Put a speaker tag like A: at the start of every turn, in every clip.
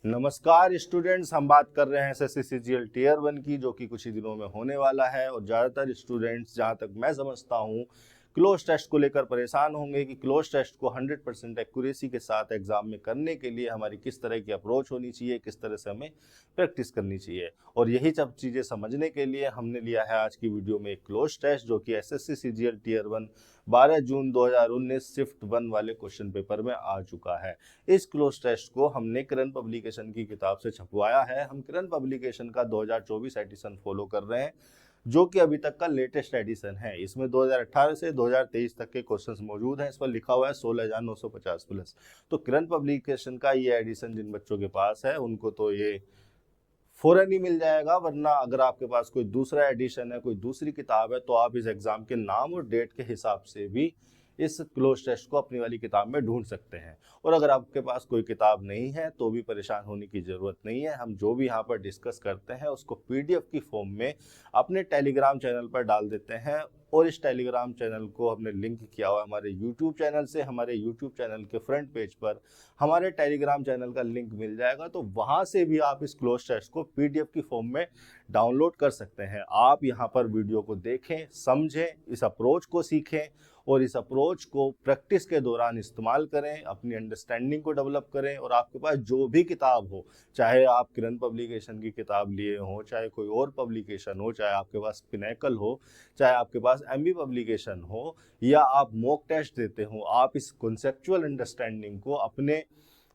A: नमस्कार स्टूडेंट्स, हम बात कर रहे हैं एसएससी सीजीएल टीयर 1 की, जो कि कुछ ही दिनों में होने वाला है। और ज़्यादातर स्टूडेंट्स, जहां तक मैं समझता हूं, क्लोज टेस्ट को लेकर परेशान होंगे कि क्लोज टेस्ट को 100% एक्यूरेसी के साथ एग्जाम में करने के लिए हमारी किस तरह की अप्रोच होनी चाहिए, किस तरह से हमें प्रैक्टिस करनी चाहिए। और यही सब चीज़ें समझने के लिए हमने लिया है आज की वीडियो में एक क्लोज टेस्ट, जो कि एसएससी सीजीएल टीयर 1 12 जून 2019 शिफ्ट 1 वाले क्वेश्चन पेपर में आ चुका है। इस क्लोज टेस्ट को हमने किरण पब्लिकेशन की किताब से छपवाया है। हम किरण पब्लिकेशन का 2024 एडिशन फॉलो कर रहे हैं, जो कि अभी तक का लेटेस्ट एडिशन है। इसमें 2018 से 2023 तक के क्वेश्चंस मौजूद हैं। इस पर लिखा हुआ है 16,950 प्लस। तो किरण पब्लिकेशन का ये एडिशन जिन बच्चों के पास है उनको तो ये फौरन ही मिल जाएगा, वरना अगर आपके पास कोई दूसरा एडिशन है, कोई दूसरी किताब है, तो आप इस एग्जाम के नाम और डेट के हिसाब से भी इस क्लोज टेस्ट को अपनी वाली किताब में ढूंढ सकते हैं। और अगर आपके पास कोई किताब नहीं है तो भी परेशान होने की जरूरत नहीं है। हम जो भी यहाँ पर डिस्कस करते हैं उसको पीडीएफ की फॉर्म में अपने टेलीग्राम चैनल पर डाल देते हैं। और इस टेलीग्राम चैनल को हमने लिंक किया हुआ है हमारे यूट्यूब चैनल से। हमारे यूट्यूब चैनल के फ्रंट पेज पर हमारे टेलीग्राम चैनल का लिंक मिल जाएगा, तो वहां से भी आप इस क्लोज टेस्ट को पीडीएफ की फॉर्म में डाउनलोड कर सकते हैं। आप यहाँ पर वीडियो को देखें, समझें, इस अप्रोच को सीखें और इस अप्रोच को प्रैक्टिस के दौरान इस्तेमाल करें, अपनी अंडरस्टैंडिंग को डेवलप करें। और आपके पास जो भी किताब हो, चाहे आप किरण पब्लिकेशन की किताब लिए हो, चाहे कोई और पब्लिकेशन हो, चाहे आपके पास पिनेकल हो, चाहे आपके पास एमबी पब्लिकेशन हो, या आप मॉक टेस्ट देते हो, आप इस कॉन्सेप्चुअल अंडरस्टैंडिंग को अपने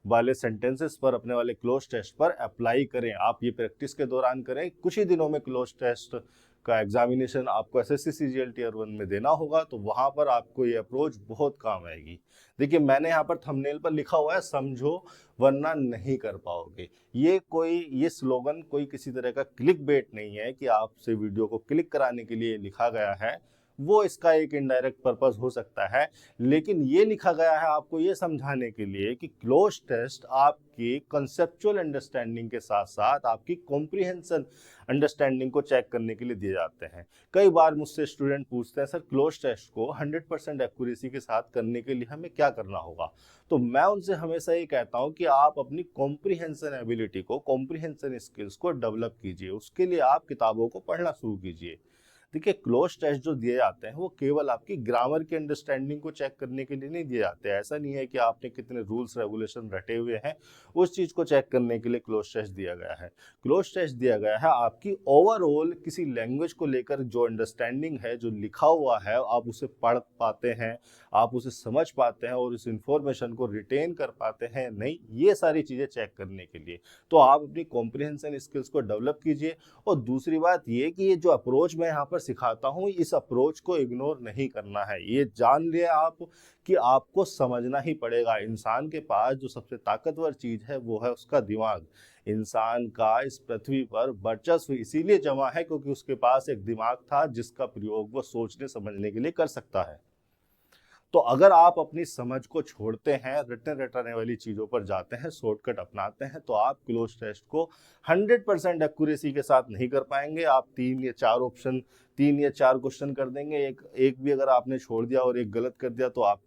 A: वाले सेंटेंसेस पर, अपने वाले क्लोज टेस्ट पर अप्लाई करें। आप ये प्रैक्टिस के दौरान करें। कुछ ही दिनों में क्लोज टेस्ट का एग्जामिनेशन आपको एसएससी सीजीएल टीयर 1 में देना होगा, तो वहां पर आपको ये अप्रोच बहुत काम आएगी। देखिए, मैंने यहाँ पर थंबनेल पर लिखा हुआ है, समझो वरना नहीं कर पाओगे। ये स्लोगन कोई किसी तरह का क्लिक बेट नहीं है कि आपसे वीडियो को क्लिक कराने के लिए लिखा गया है। वो इसका एक इनडायरेक्ट पर्पस हो सकता है, लेकिन ये लिखा गया है आपको ये समझाने के लिए कि क्लोज टेस्ट आपकी कंसेप्चुअल अंडरस्टैंडिंग के साथ साथ आपकी कॉम्प्रिहेंशन अंडरस्टैंडिंग को चेक करने के लिए दिए जाते हैं। कई बार मुझसे स्टूडेंट पूछते हैं, सर क्लोज टेस्ट को 100% एक्यूरेसी के साथ करने के लिए हमें क्या करना होगा। तो मैं उनसे हमेशा ये कहता हूँ कि आप अपनी कॉम्प्रिहेंशन एबिलिटी को, कॉम्प्रिहेंशन स्किल्स को डेवलप कीजिए। उसके लिए आप किताबों को पढ़ना शुरू कीजिए। देखिए, क्लोज टेस्ट जो दिए जाते हैं वो केवल आपकी ग्रामर की अंडरस्टैंडिंग को चेक करने के लिए नहीं दिए जाते हैं। ऐसा नहीं है कि आपने कितने रूल्स रेगुलेशन रटे हुए हैं, उस चीज को चेक करने के लिए क्लोज टेस्ट दिया गया है। क्लोज टेस्ट दिया गया है आपकी ओवरऑल किसी लैंग्वेज को लेकर जो अंडरस्टैंडिंग है, जो लिखा हुआ है, आप उसे पढ़ पाते हैं, आप उसे समझ पाते हैं और उस इंफॉर्मेशन को रिटेन कर पाते हैं नहीं, ये सारी चीजें चेक करने के लिए। तो आप अपनी कॉम्प्रिहेंशन स्किल्स को डेवलप कीजिए। और दूसरी बात ये कि ये जो अप्रोच मैं यहाँ पर सिखाता हूँ, इस अप्रोच को इग्नोर नहीं करना है। ये जान लिया आप कि आपको समझना ही पड़ेगा। इंसान के पास जो सबसे ताकतवर चीज है वो है उसका दिमाग। इंसान का इस पृथ्वी पर वर्चस्व इसीलिए जमा है क्योंकि उसके पास एक दिमाग था जिसका प्रयोग वो सोचने समझने के लिए कर सकता है। तो अगर आप अपनी समझ को छोड़ते हैं, रटने रटाने वाली चीजों पर जाते हैं, शॉर्टकट अपनाते हैं, तो आप क्लोज टेस्ट को 100% एक्यूरेसी के साथ नहीं कर पाएंगे। आप 3 या 4 क्वेश्चन कर देंगे, एक भी अगर आपने छोड़ दिया और एक गलत कर दिया तो आप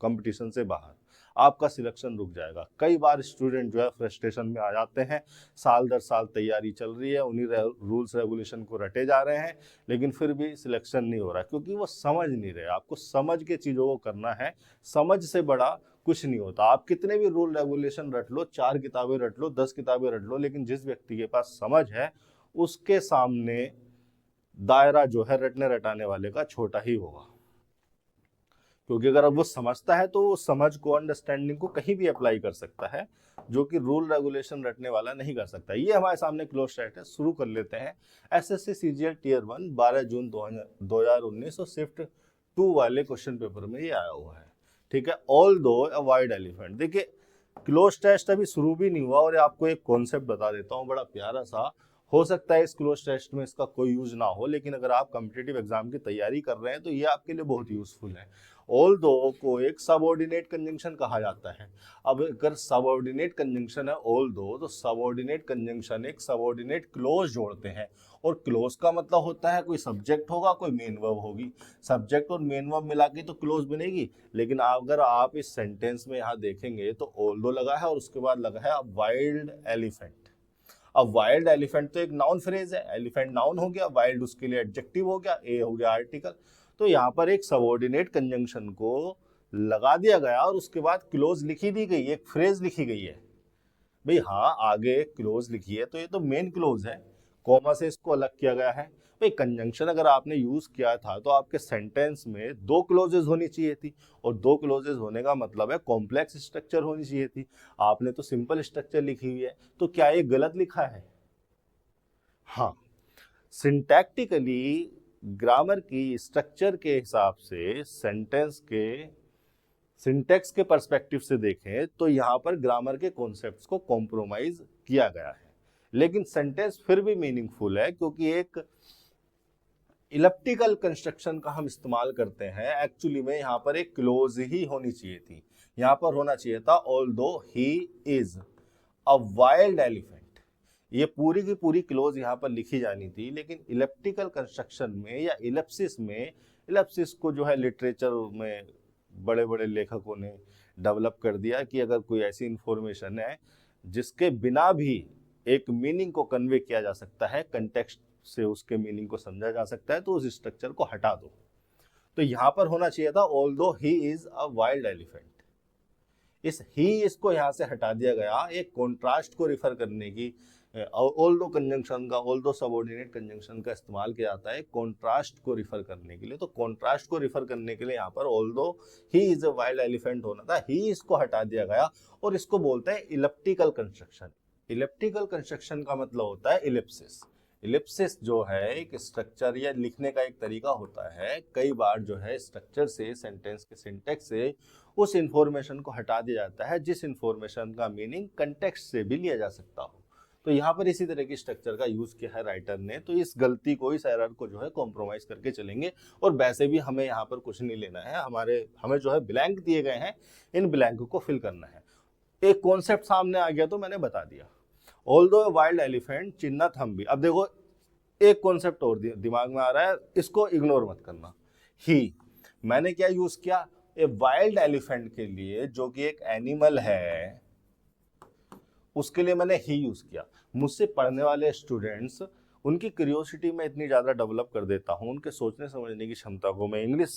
A: कंपटीशन से बाहर, आपका सिलेक्शन रुक जाएगा। कई बार स्टूडेंट जो है फ्रस्ट्रेशन में आ जाते हैं। साल दर साल तैयारी चल रही है, उन्हीं रूल्स रेगुलेशन को रटे जा रहे हैं, लेकिन फिर भी सिलेक्शन नहीं हो रहा क्योंकि वो समझ नहीं रहे। आपको समझ के चीज़ों को करना है। समझ से बड़ा कुछ नहीं होता। आप कितने भी रूल रेगुलेशन रट लो, 4 किताबें रट लो, 10 किताबें रट लो, लेकिन जिस व्यक्ति के पास समझ है उसके सामने दायरा जो है रटने रटाने वाले का छोटा ही होगा। क्योंकि अगर अब वो समझता है तो वो समझ को, अंडरस्टैंडिंग को कहीं भी अप्लाई कर सकता है, जो कि रूल रेगुलेशन रटने वाला नहीं कर सकता। ये हमारे सामने क्लोज टेस्ट है। शुरू कर लेते हैं। एसएससी सीजीएल टीयर 1 12 जून 2019 और शिफ्ट 2 वाले क्वेश्चन पेपर में ये आया हुआ है। ठीक है, ऑल दो अ वाइड एलिफेंट। देखिए, क्लोज टेस्ट अभी शुरू भी नहीं हुआ और आपको एक कॉन्सेप्ट बता देता हूँ बड़ा प्यारा सा। हो सकता है इस क्लोज टेस्ट में इसका कोई यूज ना हो, लेकिन अगर आप कॉम्पिटिटिव एग्जाम की तैयारी कर रहे हैं तो ये आपके लिए बहुत यूजफुल है। ऑल दो को एक सबऑर्डिनेट कंजंक्शन कहा जाता है। अब अगर सबऑर्डिनेट कंजंक्शन है ऑल दो, तो सबऑर्डिनेट कंजंक्शन एक सबऑर्डिनेट क्लोज जोड़ते हैं, और क्लोज का मतलब होता है कोई सब्जेक्ट होगा कोई मेन वर्ब होगी, सब्जेक्ट और मेन वर्ब मिला के तो क्लोज बनेगी। लेकिन अगर आप इस सेंटेंस में यहाँ देखेंगे तो ऑल दो लगा है और उसके बाद लगा है अ वाइल्ड एलिफेंट। अब वाइल्ड एलिफेंट तो एक नाउन फ्रेज है, एलिफेंट नाउन हो गया, वाइल्ड उसके लिए एडजेक्टिव हो गया, ए हो गया आर्टिकल। तो यहाँ पर एक सबऑर्डिनेट कंजंक्शन को लगा दिया गया और उसके बाद क्लोज लिखी दी गई, एक फ्रेज लिखी गई है। भाई हाँ, आगे क्लोज लिखी है तो ये तो मेन क्लोज है, कॉमा से इसको अलग किया गया है। भाई कंजंक्शन अगर आपने यूज किया था तो आपके सेंटेंस में दो क्लोजेस होनी चाहिए थी, और दो क्लोजेस होने का मतलब है कॉम्प्लेक्स स्ट्रक्चर होनी चाहिए थी। आपने तो सिंपल स्ट्रक्चर लिखी हुई है, तो क्या ये गलत लिखा है? हाँ, सिंटैक्टिकली ग्रामर की स्ट्रक्चर के हिसाब से सेंटेंस के सिंटेक्स के पर्सपेक्टिव से देखें तो यहाँ पर ग्रामर के कॉन्सेप्ट्स को कॉम्प्रोमाइज किया गया है, लेकिन सेंटेंस फिर भी मीनिंगफुल है, क्योंकि एक इलिप्टिकल कंस्ट्रक्शन का हम इस्तेमाल करते हैं। एक्चुअली में यहाँ पर एक क्लोज ही होनी चाहिए थी, यहाँ पर होना चाहिए था although he is a wild elephant. ये पूरी की पूरी क्लोज यहाँ पर लिखी जानी थी, लेकिन इलिप्टिकल कंस्ट्रक्शन में या इलिप्सिस में, इलिप्सिस को जो है लिटरेचर में बड़े बड़े लेखकों ने डेवलप कर दिया कि अगर कोई ऐसी इंफॉर्मेशन है जिसके बिना भी एक मीनिंग को कन्वे किया जा सकता है, कंटेक्स्ट से उसके मीनिंग को समझा जा सकता है, तो उस स्ट्रक्चर को हटा दो। तो यहां पर होना चाहिए था although he is a wild elephant. इस ही इसको यहां से हटा दिया गया, एक कॉन्ट्रास्ट को रिफर करने की। ऑल्दो कंजंक्शन का, ऑल्दो सबऑर्डिनेट कंजंक्शन का इस्तेमाल किया जाता है कॉन्ट्रास्ट को रिफर करने के लिए। तो कॉन्ट्रास्ट को रिफर करने के लिए यहाँ पर although he is a wild elephant होना था, ही इसको हटा दिया गया, और इसको बोलते हैं इलिप्टिकल कंस्ट्रक्शन। इलिप्टिकल कंस्ट्रक्शन का मतलब होता है इलिप्सिस। इलिप्सिस जो है एक स्ट्रक्चर या लिखने का एक तरीका होता है, कई बार जो है स्ट्रक्चर से, सेंटेंस के सिंटेक्स से उस इंफॉर्मेशन को हटा दिया जाता है जिस इंफॉर्मेशन का मीनिंग कंटेक्स्ट से भी लिया जा सकता हो। तो यहाँ पर इसी तरह की स्ट्रक्चर का यूज किया है राइटर ने। तो इस गलती को, इस एरर को जो है कॉम्प्रोमाइज करके चलेंगे, और वैसे भी हमें यहाँ पर कुछ नहीं लेना है, हमें जो है ब्लैंक दिए गए हैं, इन ब्लैंक को फिल करना है। एक कॉन्सेप्ट सामने आ गया तो मैंने बता दिया, ऑल्दो वाइल्ड एलिफेंट चिन्ह थम्बी। अब देखो एक कॉन्सेप्ट और दिमाग में आ रहा है, इसको इग्नोर मत करना। ही, मैंने क्या यूज किया, ए वाइल्ड एलिफेंट के लिए जो कि एक एनिमल है उसके लिए मैंने ही यूज किया। मुझसे पढ़ने वाले स्टूडेंट्स, उनकी क्यूरियोसिटी में इतनी ज्यादा डेवलप कर देता हूँ, उनके सोचने समझने की क्षमता को मैं इंग्लिश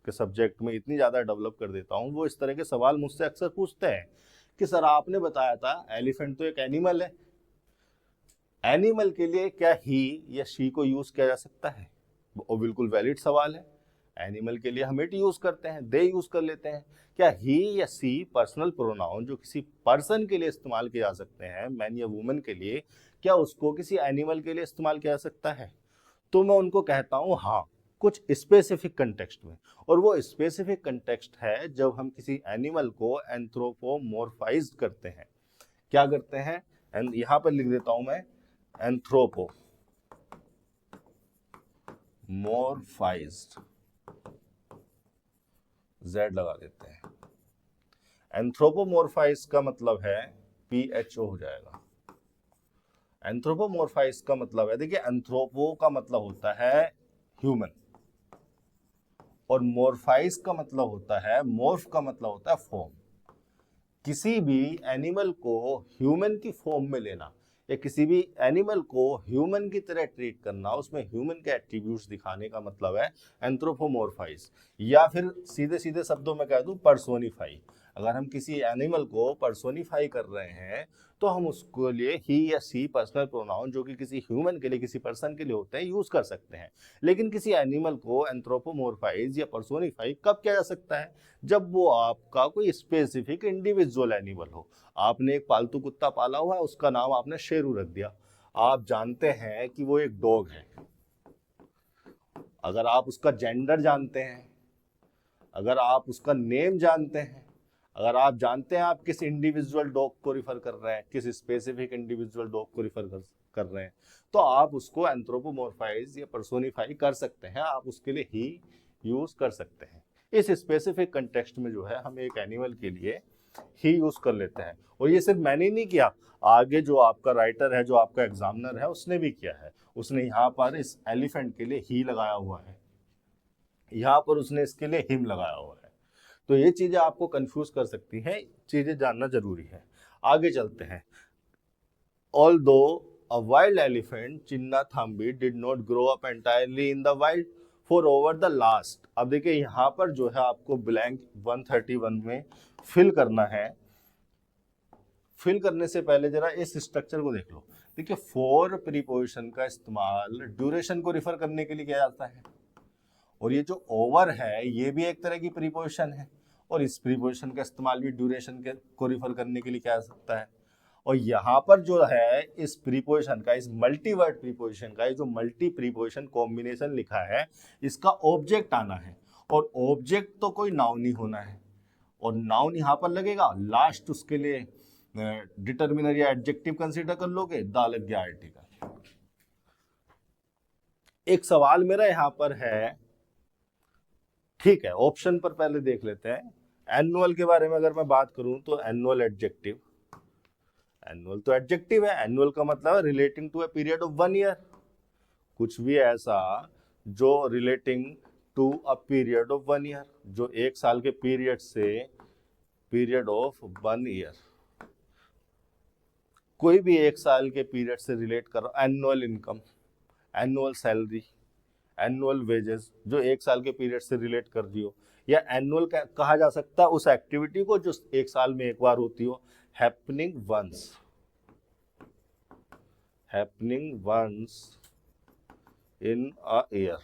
A: के सब्जेक्ट में इतनी ज्यादा डेवलप कर देता हूँ, वो इस तरह के सवाल मुझसे अक्सर पूछते हैं कि सर आपने बताया था एलिफेंट तो एक एनिमल है, एनिमल के लिए क्या ही या शी को यूज किया जा सकता है? वो बिल्कुल वैलिड सवाल है। एनिमल के लिए हम इट यूज करते हैं, दे यूज कर लेते हैं। क्या ही या सी पर्सनल प्रोनाउन जो किसी पर्सन के लिए इस्तेमाल किए जा सकते हैं, मैन या वुमन के लिए, क्या उसको किसी एनिमल के लिए इस्तेमाल किया जा सकता है? तो मैं उनको कहता हूं हाँ, कुछ स्पेसिफिक कंटेक्स्ट में। और वो स्पेसिफिक कंटेक्स्ट है जब हम किसी एनिमल को एंथ्रोपोमॉर्फाइज करते हैं। क्या करते हैं? यहां पर लिख देता हूं मैं, एंथ्रोपोमॉर्फाइज्ड, जेड लगा देते हैं। एंथ्रोपोमॉर्फाइज का मतलब है PHO हो जाएगा। एंथ्रोपोमॉर्फाइज का मतलब है, देखिए एंथ्रोपो का मतलब होता है ह्यूमन, और मॉर्फाइज का मतलब होता है, मॉर्फ का मतलब होता है फॉर्म। किसी भी एनिमल को ह्यूमन की फॉर्म में लेना, या किसी भी एनिमल को ह्यूमन की तरह ट्रीट करना, उसमें ह्यूमन के एट्रीब्यूट्स दिखाने का मतलब है एंथ्रोपोमॉर्फाइज। या फिर सीधे सीधे शब्दों में कह दूं, पर्सोनिफाई। अगर हम किसी एनिमल को पर्सोनिफाई कर रहे हैं तो हम उसके लिए ही या सी पर्सनल प्रोनाउन जो कि किसी ह्यूमन के लिए, किसी पर्सन के लिए होते हैं, यूज कर सकते हैं। लेकिन किसी एनिमल को एंथ्रोपोमॉर्फाइज या पर्सोनिफाई कब किया जा सकता है? जब वो आपका कोई स्पेसिफिक इंडिविजुअल एनिमल हो। आपने एक पालतू कुत्ता पाला हुआ है, उसका नाम आपने शेरू रख दिया, आप जानते हैं कि वो एक डॉग है। अगर आप उसका जेंडर जानते हैं, अगर आप उसका नेम जानते हैं, अगर आप जानते हैं आप किस इंडिविजुअल डॉग को रिफर कर रहे हैं, किस स्पेसिफिक इंडिविजुअल डॉग को रिफर कर रहे हैं, तो आप उसको एंथ्रोपोमॉर्फाइज या पर्सोनिफाई कर सकते हैं, आप उसके लिए ही यूज कर सकते हैं। इस स्पेसिफिक कंटेक्स्ट में जो है हम एक एनिमल के लिए ही यूज कर लेते हैं। और ये सिर्फ मैंने नहीं किया, आगे जो आपका राइटर है, जो आपका एग्जामिनर है, उसने भी किया है। उसने यहाँ पर इस एलिफेंट के लिए ही लगाया हुआ है, यहाँ पर उसने इसके लिए हिम लगाया हुआ है। तो ये चीजें आपको कंफ्यूज कर सकती हैं, चीजें जानना जरूरी है। आगे चलते हैं। Although a wild elephant, Chinnathambi, did not grow up entirely in the wild for over the last। अब देखिए यहाँ पर जो है आपको ब्लैंक 131 में फिल करना है। फिल करने से पहले जरा इस स्ट्रक्चर को देख लो। देखिए फॉर प्रीपोजिशन का इस्तेमाल ड्यूरेशन को रिफर करने के लिए किया जाता है, और ये जो ओवर है ये भी एक तरह की प्रीपोजिशन है, और इस प्रीपोजिशन का इस्तेमाल भी ड्यूरेशन को रिफर करने के लिए किया जा सकता है। और यहाँ पर जो है इस प्रीपोजिशन का, इस मल्टी वर्ड प्रीपोजिशन का, जो मल्टी प्रीपोजिशन कॉम्बिनेशन लिखा है, इसका ऑब्जेक्ट आना है, और ऑब्जेक्ट तो कोई नाउन ही होना है, और नाउन यहाँ पर लगेगा। लास्ट उसके लिए डिटर्मिनर या एडजेक्टिव कंसीडर कर लोगे, द लग गया आर्टिकल। एक सवाल मेरा यहाँ पर है, ठीक है, ऑप्शन पर पहले देख लेते हैं। एनुअल के बारे में अगर मैं बात करूं तो एनुअल एडजेक्टिव, एनुअल तो एडजेक्टिव है, एनुअल का मतलब है relating to a period of 1 year. कुछ भी ऐसा जो relating to a period of 1 year, जो एक साल के पीरियड से पीरियड ऑफ 1 ईयर, कोई भी एक साल के पीरियड से रिलेट कर रहा। Annual income, annual salary, annual wages, जो एक साल के पीरियड से रिलेट कर रही हो। या एनुअल कहा जा सकता है उस एक्टिविटी को जो एक साल में एक बार होती हो। Happening once, happening once in a year.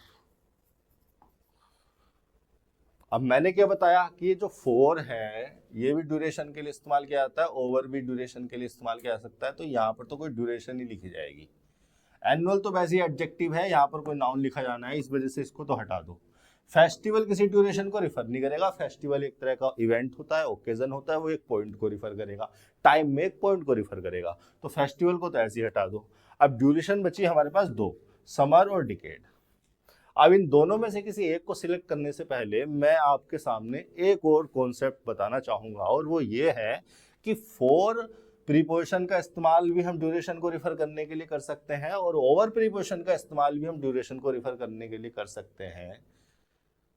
A: अब मैंने क्या बताया कि ये जो फॉर है ये भी ड्यूरेशन के लिए इस्तेमाल किया जाता है, ओवर भी ड्यूरेशन के लिए इस्तेमाल किया जा सकता है, तो यहाँ पर तो कोई ड्यूरेशन ही लिखी जाएगी। एनुअल तो वैसे ही एडजेक्टिव है, यहाँ पर कोई नाउन लिखा जाना है, इस वजह से इसको तो हटा दो। फेस्टिवल किसी ड्यूरेशन को रिफर नहीं करेगा, फेस्टिवल एक तरह का इवेंट होता है, ओकेजन होता है, वो एक पॉइंट को रिफर करेगा, टाइम में एक पॉइंट को रिफर करेगा, तो फेस्टिवल को तो ऐसे ही हटा दो। अब ड्यूरेशन बची हमारे पास दो, समर और डिकेड। अब इन दोनों में से किसी एक को सिलेक्ट करने से पहले मैं आपके सामने एक और कॉन्सेप्ट बताना चाहूंगा, और वो ये है कि फॉर प्रीपोजिशन का इस्तेमाल भी हम ड्यूरेशन को रिफर करने के लिए कर सकते हैं, और ओवर प्रीपोजिशन का इस्तेमाल भी हम ड्यूरेशन को रिफर करने के लिए कर सकते हैं।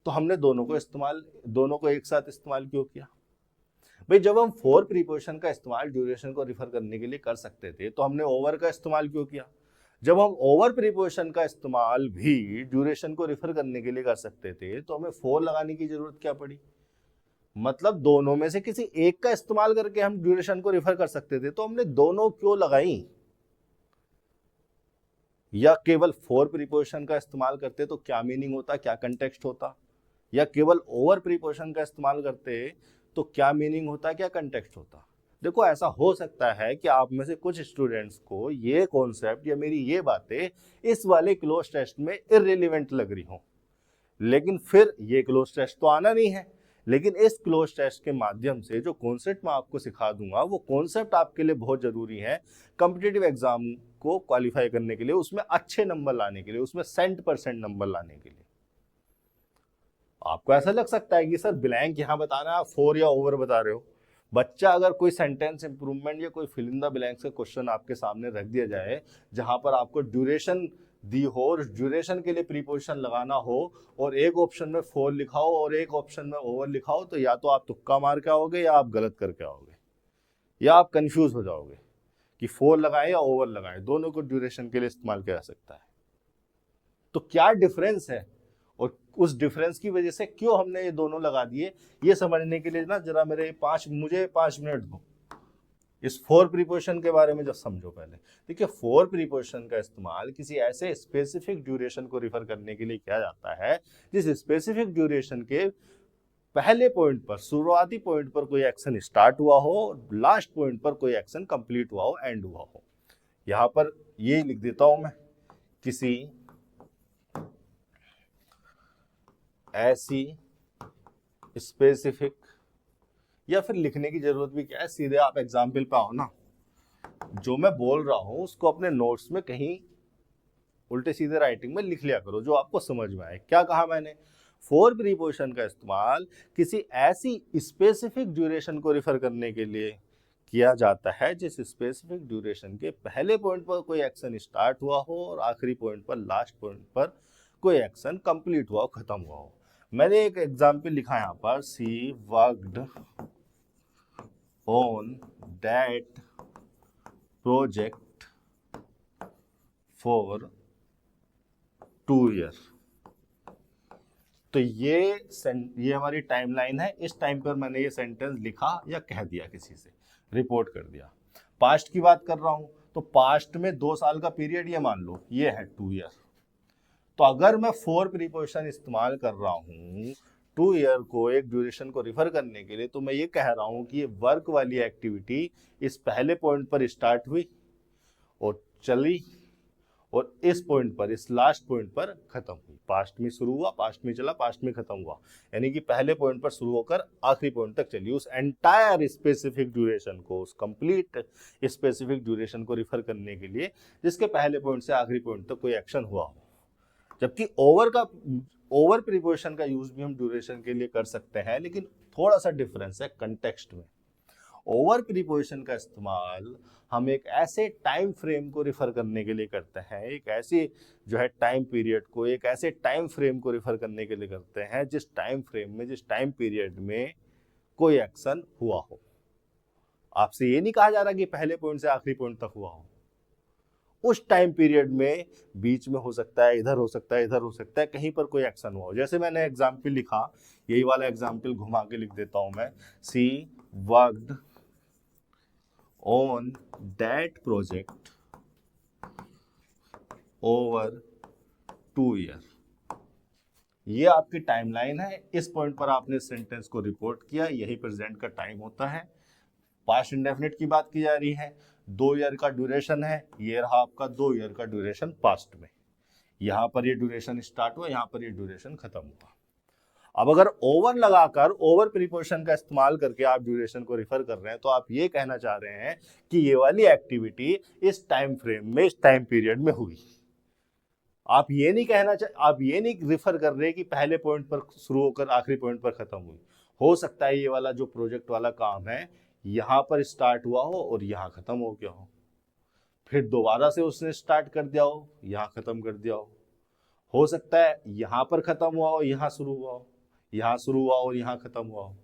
A: तो हमने दोनों को एक साथ इस्तेमाल क्यों किया भाई? जब हम फॉर प्रीपोजिशन का इस्तेमाल ड्यूरेशन को रिफर करने के लिए कर सकते थे, तो हमने ओवर का इस्तेमाल क्यों किया? जब हम ओवर प्रीपोजिशन का इस्तेमाल भी ड्यूरेशन को रिफर करने के लिए कर सकते थे, तो हमें फॉर लगाने की जरूरत क्या पड़ी? मतलब दोनों में से किसी एक का इस्तेमाल करके हम ड्यूरेशन को रिफर कर सकते थे, तो हमने दोनों क्यों लगाई? या केवल फॉर प्रीपोजिशन का इस्तेमाल करते तो क्या मीनिंग होता, क्या कंटेक्स्ट होता? या केवल ओवर प्रीपोजिशन का इस्तेमाल करते तो क्या मीनिंग होता, क्या कंटेक्स्ट होता? देखो ऐसा हो सकता है कि आप में से कुछ स्टूडेंट्स को ये कॉन्सेप्ट या मेरी ये बातें इस वाले क्लोज टेस्ट में इररिलेवेंट लग रही हो, लेकिन फिर ये क्लोज टेस्ट तो आना नहीं है। लेकिन इस क्लोज टेस्ट के माध्यम से जो कॉन्सेप्ट मैं आपको सिखा दूंगा, वो कॉन्सेप्ट आपके लिए बहुत जरूरी है कॉम्पिटिटिव एग्जाम को क्वालिफाई करने के लिए, उसमें अच्छे नंबर लाने के लिए, उसमें 100% नंबर लाने के लिए। आपको ऐसा लग सकता है कि सर ब्लैंक यहाँ बताना है, आप फॉर या ओवर बता रहे हो। बच्चा अगर कोई सेंटेंस इंप्रूवमेंट या कोई फिल इन द ब्लैंक्स का क्वेश्चन आपके सामने रख दिया जाए, जहां पर आपको ड्यूरेशन दी हो और ड्यूरेशन के लिए प्रीपोजिशन लगाना हो, और एक ऑप्शन में फॉर लिखा हो और एक ऑप्शन में ओवर लिखा हो, तो या तो आप तुक्का मार के आओगे या आप गलत करके आओगे, या आप कंफ्यूज हो जाओगे कि फॉर लगाएं या ओवर लगाएं। दोनों को ड्यूरेशन के लिए इस्तेमाल किया जा सकता है। तो क्या डिफरेंस है और उस डिफरेंस की वजह से क्यों हमने ये दोनों लगा दिए, ये समझने के लिए ना जरा मुझे 5 मिनट दो। इस फॉर प्रीपोजिशन के बारे में जब समझो पहले। देखिए फॉर प्रीपोजिशन का इस्तेमाल किसी ऐसे स्पेसिफिक ड्यूरेशन को रिफर करने के लिए किया जाता है जिस स्पेसिफिक ड्यूरेशन के पहले पॉइंट पर, शुरुआती पॉइंट पर कोई एक्शन स्टार्ट हुआ हो, लास्ट पॉइंट पर कोई एक्शन कंप्लीट हुआ हो, एंड हुआ हो। यहां पर ये लिख देता हूं मैं, किसी ऐसी स्पेसिफिक, या फिर लिखने की जरूरत भी क्या है, सीधे आप एग्जाम्पल पे आओ ना। जो मैं बोल रहा हूं उसको अपने नोट्स में कहीं उल्टे सीधे राइटिंग में लिख लिया करो जो आपको समझ में आए। क्या कहा मैंने? फॉर प्रीपोजिशन का इस्तेमाल किसी ऐसी स्पेसिफिक ड्यूरेशन को रिफर करने के लिए किया जाता है जिस स्पेसिफिक ड्यूरेशन के पहले पॉइंट पर कोई एक्शन स्टार्ट हुआ हो और आखिरी पॉइंट पर, लास्ट पॉइंट पर कोई एक्शन कंप्लीट हुआ हो, खत्म हुआ हो। मैंने एक एग्जाम्पल लिखा यहाँ पर, she worked on that project for 2 year. तो ये हमारी टाइमलाइन है। इस टाइम पर मैंने ये सेंटेंस लिखा या कह दिया, किसी से रिपोर्ट कर दिया। पास्ट की बात कर रहा हूं तो पास्ट में 2 साल का पीरियड ये मान लो, ये है 2 ईयर। तो अगर मैं फॉर प्रीपोजिशन इस्तेमाल कर रहा हूं 2 ईयर को एक ड्यूरेशन को रिफर करने के लिए, तो मैं ये कह रहा हूं कि ये वर्क वाली एक्टिविटी इस पहले पॉइंट पर स्टार्ट हुई और चली और इस पॉइंट पर, इस लास्ट पॉइंट पर खत्म हुई। पास्ट में शुरू हुआ, पास्ट में चला, पास्ट में खत्म हुआ, यानी कि पहले पॉइंट पर शुरू होकर आखिरी पॉइंट तक चली। उस एंटायर स्पेसिफिक ड्यूरेशन को, उस कंप्लीट स्पेसिफिक ड्यूरेशन को रिफर करने के लिए जिसके पहले पॉइंट से आखिरी पॉइंट तक कोई एक्शन हुआ हो। जबकि ओवर प्रीपोजिशन का यूज भी हम ड्यूरेशन के लिए कर सकते हैं, लेकिन थोड़ा सा डिफरेंस है कंटेक्स्ट में। ओवर प्रीपोजिशन का इस्तेमाल हम एक ऐसे टाइम फ्रेम को रिफर करने के लिए करते हैं, एक ऐसी जो है टाइम पीरियड को, एक ऐसे टाइम फ्रेम को रिफर करने के लिए करते हैं जिस टाइम फ्रेम में, जिस टाइम पीरियड में कोई एक्शन हुआ हो। आपसे ये नहीं कहा जा रहा कि पहले पॉइंट से आखिरी पॉइंट तक हुआ हो, उस टाइम पीरियड में बीच में हो सकता है, इधर हो सकता है, इधर हो सकता है, कहीं पर कोई एक्शन हुआ हो। जैसे मैंने एग्जाम्पल लिखा, यही वाला एग्जाम्पल घुमा के लिख देता हूं मैं, सी worked on that project over 2 year। ये आपकी टाइमलाइन है। इस पॉइंट पर आपने सेंटेंस को रिपोर्ट किया, यही प्रेजेंट का टाइम होता है। पास्ट इंडेफिनिट की बात की जा रही है, 2 ईयर का ड्यूरेशन है, ये रहा आपका 2 ईयर का ड्यूरेशन पास्ट में। यहां पर ये ड्यूरेशन स्टार्ट हुआ, यहां पर ये ड्यूरेशन खत्म हुआ। अब अगर ओवर लगाकर, ओवर प्रीपोजिशन का इस्तेमाल करके आप ड्यूरेशन को रिफर कर रहे हैं, तो आप ये कहना चाह रहे हैं कि ये वाली एक्टिविटी इस टाइम फ्रेम में, इस टाइम पीरियड में हुई। आप ये नहीं रिफर कर रहे कि पहले पॉइंट पर शुरू होकर आखिरी पॉइंट पर खत्म हुई। हो सकता है ये वाला जो प्रोजेक्ट वाला काम है यहां पर स्टार्ट हुआ हो और यहां खत्म हो गया फिर दोबारा से उसने स्टार्ट कर दिया हो, यहां खत्म कर दिया हो सकता है यहां पर खत्म हुआ हो, यहां शुरू हुआ हो, यहां शुरू हुआ और यहां खत्म हुआ हो।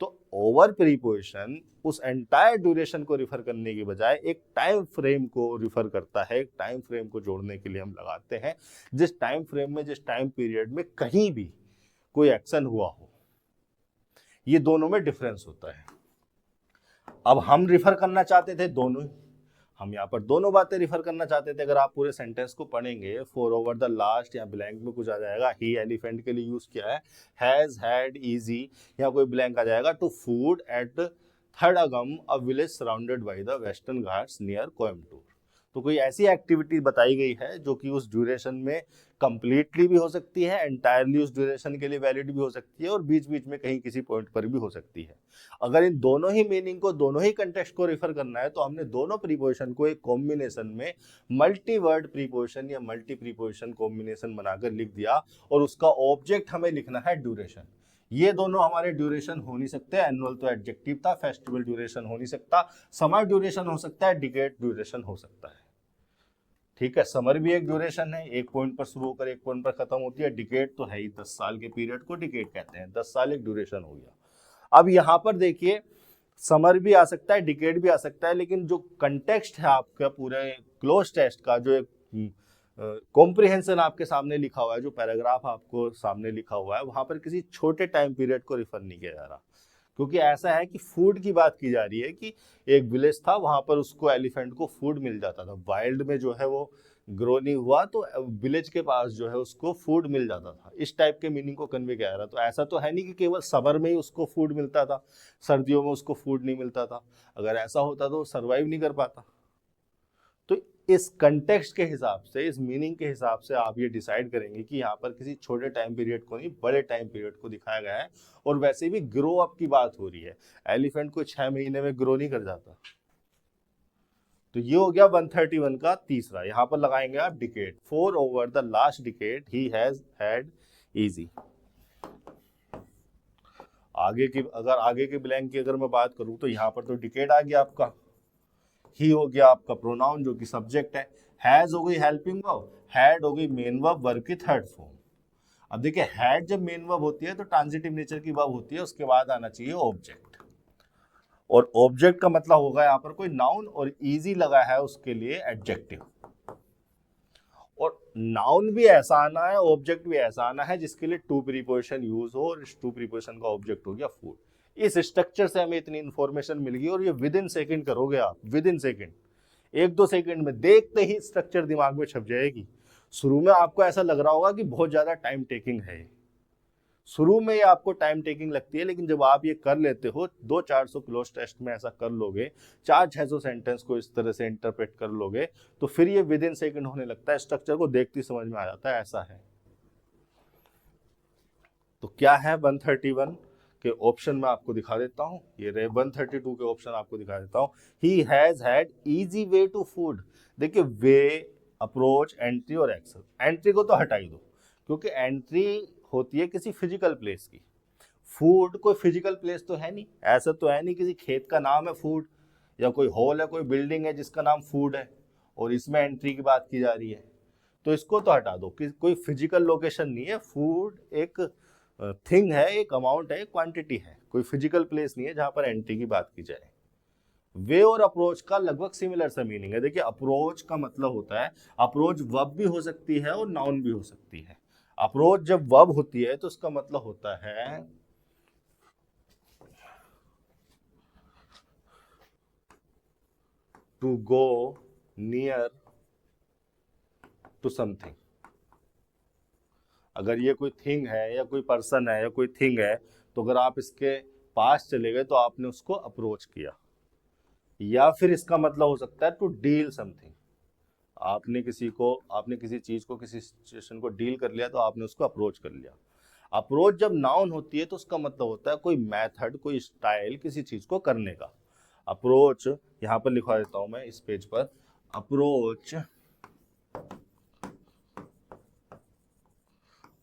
A: तो ओवर प्रीपोजिशन उस एंटायर ड्यूरेशन को रिफर करने की बजाय एक टाइम फ्रेम को रिफर करता है। एक टाइम फ्रेम को जोड़ने के लिए हम लगाते हैं जिस टाइम फ्रेम में, जिस टाइम पीरियड में कहीं भी कोई एक्शन हुआ हो। ये दोनों में डिफरेंस होता है। अब हम रिफर करना चाहते थे दोनों ही, हम यहाँ पर दोनों बातें रिफर करना चाहते थे। अगर आप पूरे सेंटेंस को पढ़ेंगे, फॉर ओवर द लास्ट या ब्लैंक में कुछ आ जाएगा, ही एलिफेंट के लिए यूज किया है, हैज, हैड, इजी, या कोई ब्लैंक आ जाएगा, to food at Thadagam a village surrounded by the Western Ghats near Coimbatore. तो कोई ऐसी एक्टिविटी बताई गई है जो कि उस ड्यूरेशन में कंप्लीटली भी हो सकती है, एंटायरली उस ड्यूरेशन के लिए वैलिड भी हो सकती है, और बीच बीच में कहीं किसी पॉइंट पर भी हो सकती है। अगर इन दोनों ही मीनिंग को, दोनों ही कंटेक्स्ट को रिफर करना है, तो हमने दोनों प्रीपोजिशन को एक कॉम्बिनेशन में मल्टी वर्ड प्रीपोजिशन या मल्टी प्रीपोजिशन कॉम्बिनेशन बनाकर लिख दिया, और उसका ऑब्जेक्ट हमें लिखना है ड्यूरेशन। ये दोनों हमारे ड्यूरेशन हो नहीं सकते। एनुअल तो एडजेक्टिव था, फेस्टिवल ड्यूरेशन हो नहीं सकता, समर ड्यूरेशन हो सकता है, डिकेड ड्यूरेशन हो सकता है। ठीक है, समर भी एक ड्यूरेशन है, एक पॉइंट पर शुरू होकर एक पॉइंट पर खत्म होती है। डिकेड तो है ही, 10 साल के पीरियड को डिकेड कहते हैं, 10 साल एक ड्यूरेशन हो गया। अब यहां पर देखिए, समर भी आ सकता है, डिकेड भी आ सकता है, लेकिन जो कंटेक्स्ट है आपका पूरे क्लोज टेस्ट का, जो एक कॉम्प्रिहेंशन आपके सामने लिखा हुआ है, जो पैराग्राफ आपको सामने लिखा हुआ है, वहां पर किसी छोटे टाइम पीरियड को रिफर नहीं किया जा रहा। क्योंकि ऐसा है कि फूड की बात की जा रही है कि एक विलेज था, वहां पर उसको, एलिफेंट को फूड मिल जाता था। वाइल्ड में जो है वो ग्रो नहीं हुआ, तो विलेज के पास जो है उसको फूड मिल जाता था। इस टाइप के मीनिंग को कन्वे किया जा रहा। तो ऐसा तो है नहीं कि केवल समर में ही उसको फूड मिलता था, सर्दियों में उसको फूड नहीं मिलता था। अगर ऐसा होता तो सर्वाइव नहीं कर पाता। तो इस कंटेक्स्ट के हिसाब से, इस मीनिंग के हिसाब से आप ये डिसाइड करेंगे कि यहाँ पर किसी छोटे टाइम पीरियड को नहीं, बड़े टाइम पीरियड को दिखाया गया है। और वैसे भी ग्रो अप की बात हो रही है, एलिफेंट को 6 महीने में ग्रो नहीं कर जाता। तो ये हो गया 131 का तीसरा। यहां पर लगाएंगे आप decade, 4 over the last decade he has had easy. आगे की, अगर आगे के ब्लैंक की अगर मैं बात करूं तो यहां पर तो डिकेड आ गया आपका, ही हो गया आपका प्रोनाउन जो कि सब्जेक्ट है, हैज हो गई हेल्पिंग वर्ब, हैड हो गई मेन वर्ब वर्ब की थर्ड फॉर्म। अब देखिए हैड जब मेन वर्ब होती है तो ट्रांजिटिव नेचर की वर्ब होती है, उसके बाद आना चाहिए ऑब्जेक्ट, और ऑब्जेक्ट का मतलब होगा यहाँ पर कोई नाउन, और इजी लगा है उसके लिए एडजेक्टिव। और नाउन भी ऐसा आना है, ऑब्जेक्ट भी ऐसा आना है जिसके लिए टू प्रीपोजिशन यूज हो, और इस टू प्रीपोजिशन का ऑब्जेक्ट हो गया फूड। इस स्ट्रक्चर से हमें इतनी इंफॉर्मेशन मिल गई, और ये विद इन सेकेंड करोगे आप, विद इन सेकेंड, 1-2 सेकेंड में देखते ही स्ट्रक्चर दिमाग में छप जाएगी। शुरू में आपको ऐसा लग रहा होगा कि बहुत ज्यादा टाइम टेकिंग है, शुरू में ये आपको टाइम टेकिंग लगती है, लेकिन जब आप ये कर लेते हो, 200-400 क्लोज टेस्ट में ऐसा कर लोगे, 400-600 सेंटेंस को इस तरह से इंटरप्रेट कर लोगे, तो फिर ये विद इन सेकेंड होने लगता है, स्ट्रक्चर को देखते ही समझ में आ जाता है, ऐसा है। तो क्या है 131 के ऑप्शन में आपको दिखा देता हूं, ये रहे 132 के ऑप्शन आपको दिखा देता हूं। He has had easy way to food. देखिए वे, अप्रोच, एंट्री और एक्सेस, एंट्री को तो हटा ही दो, क्योंकि एंट्री होती है किसी फिजिकल प्लेस की, फूड कोई फिजिकल प्लेस तो है नहीं, ऐसा तो है नहीं किसी खेत का नाम है फूड, या कोई हॉल है, कोई बिल्डिंग है जिसका नाम फूड है, और इसमें एंट्री की बात की जा रही है, तो इसको तो हटा दो कि कोई फिजिकल लोकेशन नहीं है, फूड एक थिंग है, एक अमाउंट है, एक क्वांटिटी है, कोई फिजिकल प्लेस नहीं है जहां पर एंट्री की बात की जाए। वे और अप्रोच का लगभग सिमिलर सा मीनिंग है। देखिए अप्रोच का मतलब होता है, अप्रोच वर्ब भी हो सकती है और नाउन भी हो सकती है। अप्रोच जब वर्ब होती है तो उसका मतलब होता है to go near to something. अगर ये कोई थिंग है या कोई पर्सन है या कोई थिंग है, तो अगर आप इसके पास चले गए तो आपने उसको अप्रोच किया। या फिर इसका मतलब हो सकता है टू डील समथिंग, आपने किसी चीज को, किसी सिचुएशन को डील कर लिया तो आपने उसको अप्रोच कर लिया। अप्रोच जब नाउन होती है तो उसका मतलब होता है कोई मेथड, कोई स्टाइल किसी चीज को करने का। अप्रोच यहां पर लिखवा देता हूं मैं इस पेज पर, अप्रोच,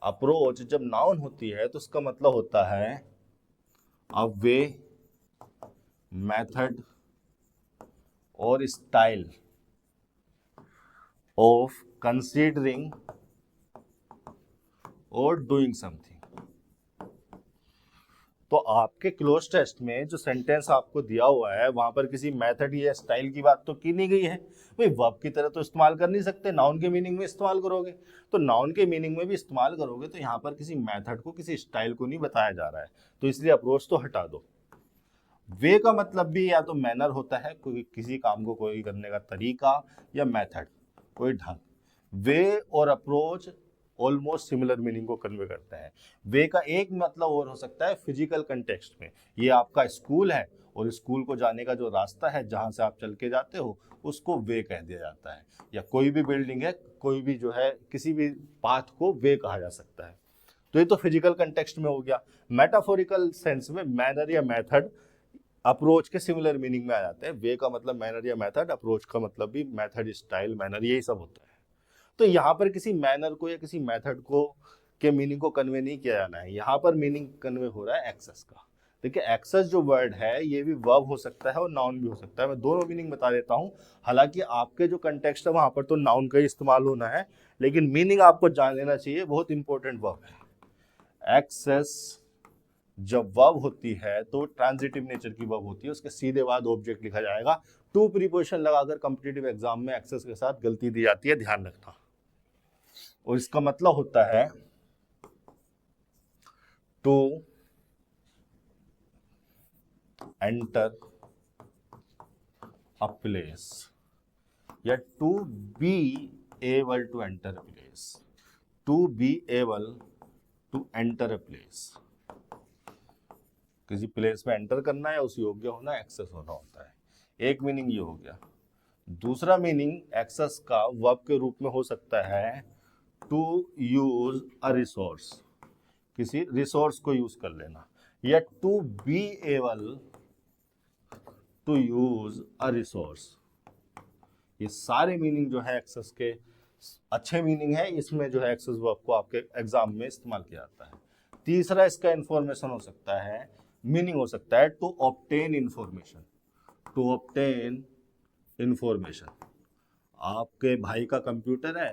A: अप्रोच जब नाउन होती है तो उसका मतलब होता है अ वे, मेथड और स्टाइल ऑफ कंसीडरिंग और डूइंग समथिंग। तो आपके क्लोज टेस्ट में जो सेंटेंस आपको दिया हुआ है वहां पर किसी मेथड या स्टाइल की बात तो की नहीं गई है, भाई वर्ब की तरह तो इस्तेमाल कर नहीं सकते, नाउन के मीनिंग में इस्तेमाल करोगे, तो नाउन के मीनिंग में भी इस्तेमाल करोगे, तो यहाँ पर किसी मेथड को, किसी स्टाइल को नहीं बताया जा रहा है, तो इसलिए अप्रोच तो हटा दो। वे का मतलब भी या तो मैनर होता है, कोई किसी काम को कोई करने का तरीका, या मेथड कोई ढंग। वे और अप्रोच ऑलमोस्ट सिमिलर मीनिंग को कन्वे करते हैं। वे का एक मतलब और हो सकता है फिजिकल कंटेक्स्ट में, ये आपका स्कूल है और स्कूल को जाने का जो रास्ता है जहां से आप चल के जाते हो उसको वे कह दिया जाता है, या कोई भी बिल्डिंग है, कोई भी जो है, किसी भी पाथ को वे कहा जा सकता है। तो ये तो फिजिकल कंटेक्स्ट में हो गया। मेटाफोरिकल सेंस में मैनर या मेथड अप्रोच के सिमिलर मीनिंग में आ जाते हैं। वे का मतलब मैनर या मेथड, अप्रोच का मतलब भी मेथड, स्टाइल, मैनर, यही सब होता है। तो यहाँ पर किसी मैनर को या किसी मेथड को के मीनिंग को कन्वे नहीं किया जाना है, यहाँ पर मीनिंग कन्वे हो रहा है एक्सेस का। देखिए एक्सेस जो वर्ड है ये भी वर्ब हो सकता है और नाउन भी हो सकता है, मैं दोनों मीनिंग बता देता हूँ। हालांकि आपके जो कंटेक्स्ट है वहां पर तो नाउन का ही इस्तेमाल होना है, लेकिन मीनिंग आपको जान लेना चाहिए, बहुत इंपॉर्टेंट वर्ब है। एक्सेस जब वर्ब होती है तो ट्रांजिटिव नेचर की वर्ब होती है, उसके सीधे बाद ऑब्जेक्ट लिखा जाएगा। टू प्रीपोजिशन लगाकर कॉम्पिटिटिव एग्जाम में एक्सेस के साथ गलती दी जाती है, ध्यान रखना। और इसका मतलब होता है टू एंटर अ प्लेस, या to be able to enter a place, to be able to enter a place, किसी प्लेस में एंटर करना है, उस योग्य होना, एक्सेस होना होता है। एक मीनिंग ये हो गया। दूसरा मीनिंग एक्सेस का वर्ब के रूप में हो सकता है टू यूज अ रिसोर्स, किसी रिसोर्स को यूज कर लेना, या to be able to use a resource, ये सारे मीनिंग जो है एक्सेस के अच्छे मीनिंग है, इसमें जो है एक्सेस वर्ब को आपके एग्जाम में इस्तेमाल किया जाता है। तीसरा इसका इंफॉर्मेशन हो सकता है, मीनिंग हो सकता है to obtain information. To obtain information, आपके भाई का कंप्यूटर है,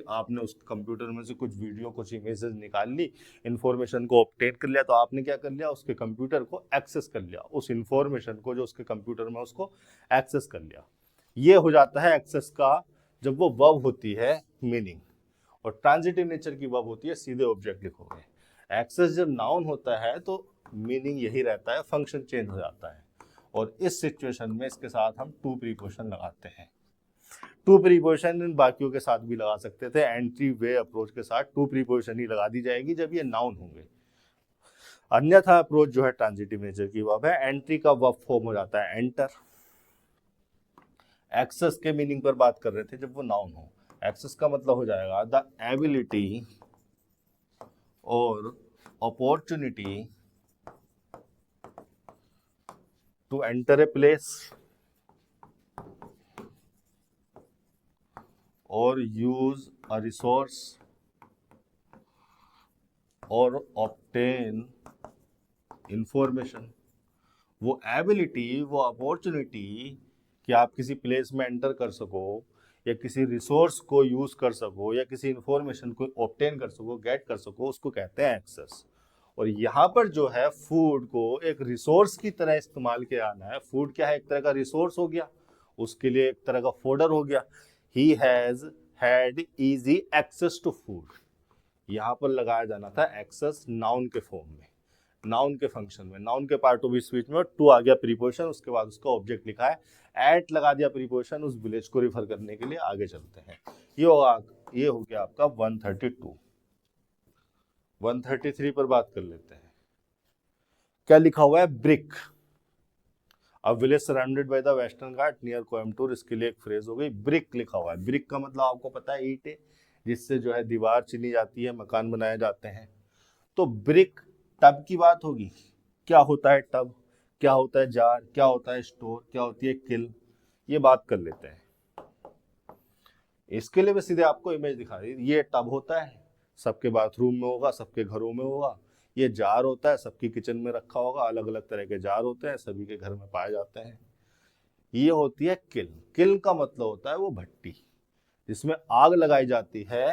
A: आपने उस कंप्यूटर में से कुछ वीडियो कुछ इमेजेस निकाल ली, इंफॉर्मेशन को ऑब्टेन कर लिया, तो आपने क्या कर लिया, उसके कंप्यूटर को एक्सेस कर लिया, उस इंफॉर्मेशन को जो उसके कंप्यूटर में उसको एक्सेस कर लिया। ये हो जाता है एक्सेस का जब वो वर्ब होती है मीनिंग, और ट्रांजिटिव नेचर की वर्ब होती है सीधे ऑब्जेक्ट लिखोगे। एक्सेस जब नाउन होता है तो मीनिंग यही रहता है, फंक्शन चेंज हो जाता है, और इस सिचुएशन में इसके साथ हम टू प्रीपोजिशन लगाते हैं। टू प्रीपोजिशन इन बाकियों के साथ भी लगा सकते थे, एंट्री वे अप्रोच के साथ टू प्रीपोजिशन ही लगा दी जाएगी जब ये नाउन होंगे। अन्यथा अप्रोच जो है ट्रांजिटिव नेचर की वर्ब है, एंट्री का वर्ब फॉर्म हो जाता है एंटर। एक्सेस के मीनिंग पर बात कर रहे थे जब वो नाउन हो, एक्सेस का मतलब हो जाएगा द एबिलिटी और opportunity to enter a place और यूज अ रिसोर्स और ऑब्टेन इंफॉर्मेशन। वो एबिलिटी, वो अपॉर्चुनिटी कि आप किसी प्लेस में एंटर कर सको, या किसी रिसोर्स को यूज कर सको, या किसी इंफॉर्मेशन को ऑब्टेन कर सको, गेट कर सको, उसको कहते हैं एक्सेस। और यहाँ पर जो है फूड को एक रिसोर्स की तरह इस्तेमाल किया जाना है। फूड क्या है, एक तरह का रिसोर्स हो गया, उसके लिए एक तरह का फोल्डर हो गया। He has had easy access to food, यहाँ पर लगाया जाना था एक्सेस नाउन के फॉर्म में, नाउन के फंक्शन में, नाउन के पार्ट ऑफ स्पीच में टू आ गया प्रीपोजिशन, उसके बाद उसका ऑब्जेक्ट लिखा है, एट लगा दिया प्रीपोजिशन उस विलेज को रिफर करने के लिए। आगे चलते हैं, ये हो गया आपका 132। 133 पर बात कर लेते हैं। क्या लिखा हुआ है, ब्रिक, अब village surrounded by the western Ghat near Coimbatore, इसके लिए एक फ्रेज हो गई। ब्रिक लिखा हुआ है, ब्रिक का मतलब आपको पता है ईंटें, जिससे जो है दीवार चुनी जाती है, मकान बनाए जाते हैं। तो ब्रिक टब की बात होगी। क्या होता है टब, क्या होता है जार, क्या होता है स्टोर, क्या होती है किल, ये बात कर लेते हैं। इसके लिए मैं सीधे आपको इमेज दिखा रही, ये टब होता है, सबके बाथरूम में होगा, सबके घरों में होगा। ये जार होता है, सबकी किचन में रखा होगा, अलग अलग तरह के जार होते हैं, सभी के घर में पाए जाते हैं। ये होती है किल। किल का मतलब होता है वो भट्टी जिसमें आग लगाई जाती है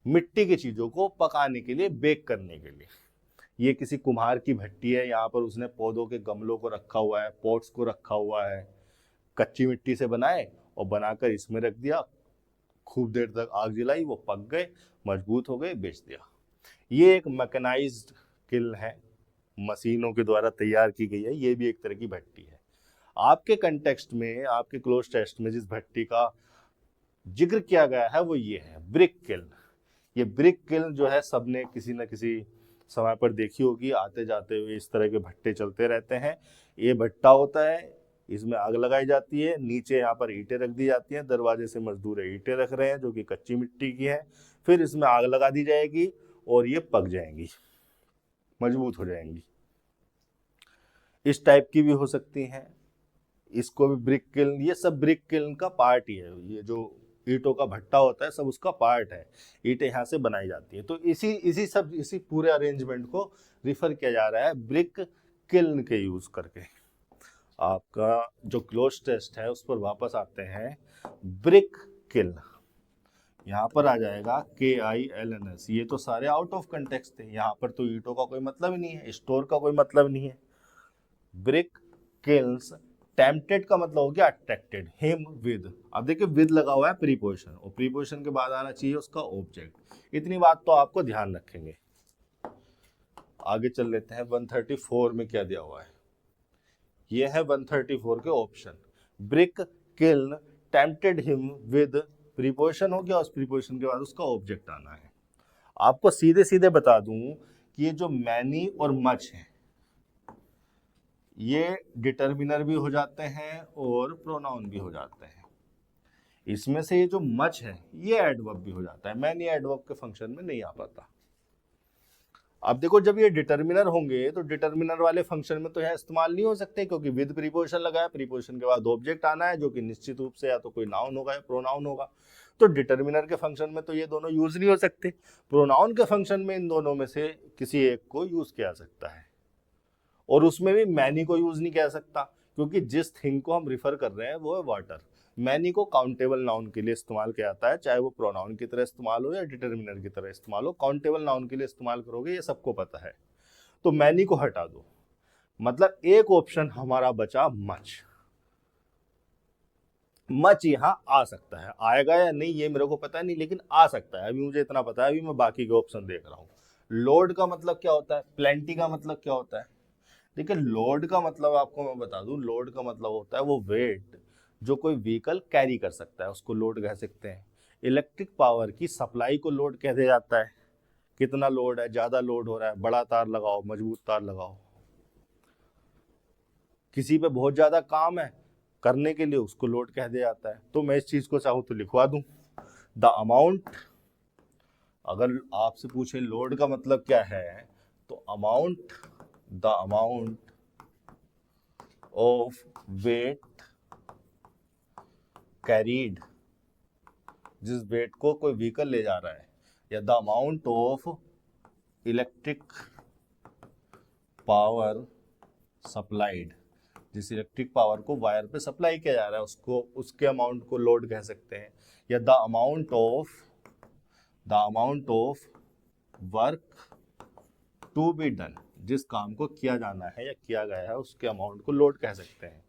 A: मिट्टी की चीजों को पकाने के लिए, बेक करने के लिए। ये किसी कुम्हार की भट्टी है, यहाँ पर उसने पौधों के गमलों को रखा हुआ है, पॉट्स को रखा हुआ है, कच्ची मिट्टी से बनाए और बनाकर इसमें रख दिया, खूब देर तक आग जलाई, वो पक गए, मजबूत हो गए, बेच दिया। ये एक मैकेनाइज्ड किल है, मशीनों के द्वारा तैयार की गई है, ये भी एक तरह की भट्टी है। आपके कंटेक्स्ट में, आपके क्लोज टेस्ट में जिस भट्टी का जिक्र किया गया है वो ये है ब्रिक किल। ये ब्रिक किल जो है सबने किसी न किसी समय पर देखी होगी, आते जाते हुए इस तरह के भट्टे चलते रहते हैं। ये भट्टा होता है, इसमें आग लगाई जाती है, नीचे यहाँ पर ईंटें रख दी जाती हैं, दरवाजे से मजदूर ईंटें रख रहे हैं जो कि कच्ची मिट्टी की है, फिर इसमें आग लगा दी जाएगी और ये पक जाएंगी, मजबूत हो जाएंगी। इस टाइप की भी हो सकती हैं, इसको भी ब्रिक किल्न, ये सब ब्रिक किल्न का पार्ट ही है। ये जो ईंटों का भट्टा होता है सब उसका पार्ट है, ईंटें यहाँ से बनाई जाती है। तो इसी पूरे अरेंजमेंट को रिफर किया जा रहा है ब्रिक किल्न के यूज करके। आपका जो क्लोज टेस्ट है उस पर वापस आते हैं। ब्रिक किल्न यहाँ पर आ जाएगा KILNS। ये तो सारे आउट ऑफ कंटेक्स्ट थे, यहाँ पर तो ईंटों का कोई मतलब ही नहीं है, स्टोर का कोई मतलब नहीं है। ब्रिक किल्स, टेम्पटेड का मतलब हो गया अट्रैक्टेड, हिम विद। अब देखिए विद लगा हुआ है प्रीपोजिशन, और प्रीपोजिशन के बाद आना चाहिए उसका ऑब्जेक्ट। इतनी बात तो आपको ध्यान रखेंगे। आगे चल लेते हैं 134 में क्या दिया हुआ है। ये है 134 के option. Brick kiln tempted him with, preposition हो गया, उस प्रीपोजिशन के बाद उसका ऑब्जेक्ट आना है। आपको सीधे सीधे बता दूं कि ये जो मैनी और मच है ये डिटर्मिनर भी हो जाते हैं और प्रोनाउन भी हो जाते हैं। इसमें से ये जो मच है ये एडवर्ब भी हो जाता है, मैनी एडवर्ब के फंक्शन में नहीं आ पाता। अब देखो जब ये डिटर्मिनर होंगे तो डिटर्मिनर वाले फंक्शन में तो यहाँ इस्तेमाल नहीं हो सकते, क्योंकि विद प्रीपोजिशन लगाया, प्रीपोजिशन के बाद ऑब्जेक्ट आना है जो कि निश्चित रूप से या तो कोई नाउन होगा या प्रोनाउन होगा। तो डिटर्मिनर के फंक्शन में तो ये दोनों यूज नहीं हो सकते। प्रोनाउन के फंक्शन में इन दोनों में से किसी एक को यूज किया सकता है, और उसमें भी मैनी को यूज नहीं किया सकता, क्योंकि जिस थिंग को हम रिफर कर रहे हैं वो है वाटर। मैनी को काउंटेबल नाउन के लिए इस्तेमाल किया जाता है, चाहे वो प्रोनाउन की तरह इस्तेमाल हो या डिटर्मिनर की तरह इस्तेमाल हो, काउंटेबल नाउन के लिए इस्तेमाल करोगे, ये सबको पता है। तो मैनी को हटा दो, मतलब एक ऑप्शन हमारा बचा मच। मच यहां आ सकता है, आएगा या नहीं ये मेरे को पता नहीं, लेकिन आ सकता है। अभी मुझे इतना पता है, अभी मैं बाकी के ऑप्शन देख रहा हूं। लोड का मतलब क्या होता है, प्लेंटी का मतलब क्या होता है? देखिए लोड का मतलब आपको मैं बता दूं, लोड का मतलब होता है वो वेट जो कोई व्हीकल कैरी कर सकता है, उसको लोड कह सकते हैं। इलेक्ट्रिक पावर की सप्लाई को लोड कह दिया जाता है। कितना लोड है, ज्यादा लोड हो रहा है, बड़ा तार लगाओ, मजबूत तार लगाओ। किसी पे बहुत ज्यादा काम है करने के लिए, उसको लोड कह दिया जाता है। तो मैं इस चीज को चाहूँ तो लिखवा दूं, द अमाउंट। अगर आपसे पूछे लोड का मतलब क्या है, तो amount, the amount of weight carried, जिस वेट को कोई व्हीकल ले जा रहा है, या the amount of electric power supplied, जिस इलेक्ट्रिक पावर को वायर पे सप्लाई किया जा रहा है उसको, उसके अमाउंट को लोड कह सकते हैं। या the amount of work to be done, जिस काम को किया जाना है या किया गया है उसके अमाउंट को लोड कह सकते हैं।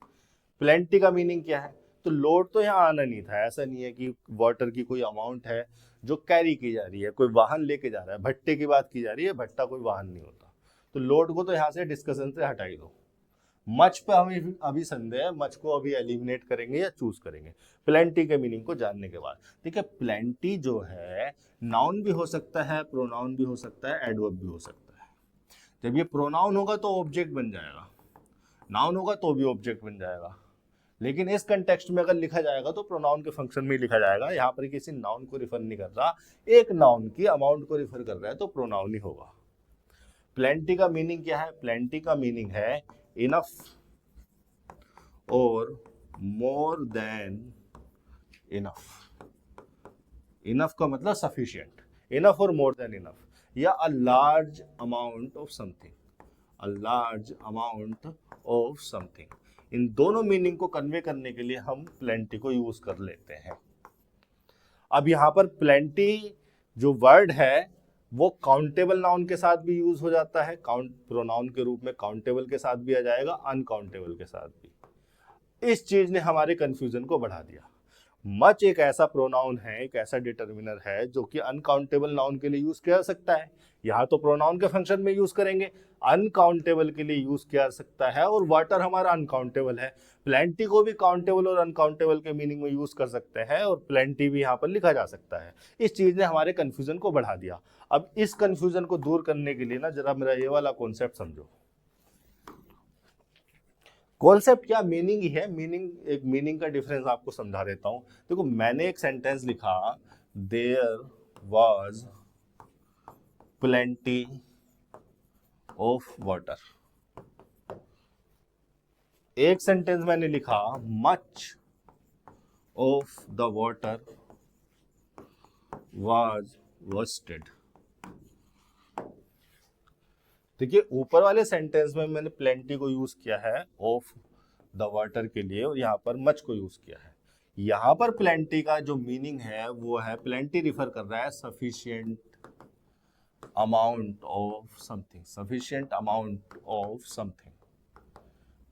A: प्लेंटी का मीनिंग क्या है? तो लोड तो यहाँ आना नहीं था, ऐसा नहीं है कि वाटर की कोई अमाउंट है जो कैरी की जा रही है, कोई वाहन लेके जा रहा है। भट्टे की बात की जा रही है, भट्टा कोई वाहन नहीं होता। तो लोड को तो यहाँ से डिस्कशन से हटा ही दो। मच पे हमें अभी संदेह है, मच को अभी एलिमिनेट करेंगे या चूज करेंगे प्लेंटी के मीनिंग को जानने के बाद। ठीक है, प्लेंटी जो है नाउन भी हो सकता है, प्रोनाउन भी हो सकता है, एडवर्ब भी हो सकता है। जब ये प्रोनाउन होगा तो ऑब्जेक्ट बन जाएगा, नाउन होगा तो भी ऑब्जेक्ट बन जाएगा। लेकिन इस कंटेक्स्ट में अगर लिखा जाएगा तो प्रोनाउन के फंक्शन में लिखा जाएगा। यहाँ पर किसी नाउन को रिफर नहीं कर रहा, एक नाउन की अमाउंट को रिफर कर रहा है, तो प्रोनाउन ही होगा। प्लेंटी का मीनिंग क्या है? प्लेंटी का मीनिंग है इनफ और मोर देन इनफ। इनफ का मतलब सफिशिएंट, इनफ और मोर देन इनफ, या a large amount of something, a large amount of something. इन दोनों मीनिंग को कन्वे करने के लिए हम प्लेंटी को यूज कर लेते हैं। अब यहां पर प्लेंटी जो वर्ड है वो काउंटेबल नाउन के साथ भी यूज हो जाता है, काउंट प्रोनाउन के रूप में काउंटेबल के साथ भी आ जाएगा, अनकाउंटेबल के साथ भी। इस चीज ने हमारे कंफ्यूजन को बढ़ा दिया। मच एक ऐसा प्रोनाउन है, एक ऐसा डिटर्मिनर है जो कि अनकाउंटेबल नाउन के लिए यूज किया जा सकता है, यहाँ तो प्रोनाउन के फंक्शन में यूज करेंगे। अनकाउंटेबल के लिए यूज किया जा सकता है, और वाटर हमारा अनकाउंटेबल है। प्लेंटी को भी काउंटेबल और अनकाउंटेबल के मीनिंग में यूज कर सकते हैं, और प्लेंटी भी यहाँ पर लिखा जा सकता है। इस चीज ने हमारे कंफ्यूजन को बढ़ा दिया। अब इस कंफ्यूजन को दूर करने के लिए ना जरा मेरा ये वाला कॉन्सेप्ट समझो। कॉन्सेप्ट क्या, मीनिंग ही है। मीनिंग, एक मीनिंग का डिफरेंस आपको समझा देता हूं। देखो मैंने एक सेंटेंस लिखा, there was plenty of water. एक सेंटेंस मैंने लिखा, much of the water was wasted. देखिए ऊपर वाले सेंटेंस में मैंने प्लेंटी को यूज किया है ऑफ द वाटर के लिए, और यहाँ पर मच को यूज किया है। यहाँ पर प्लेंटी का जो मीनिंग है वो है, प्लेंटी रिफर कर रहा है sufficient amount of something, sufficient amount of something.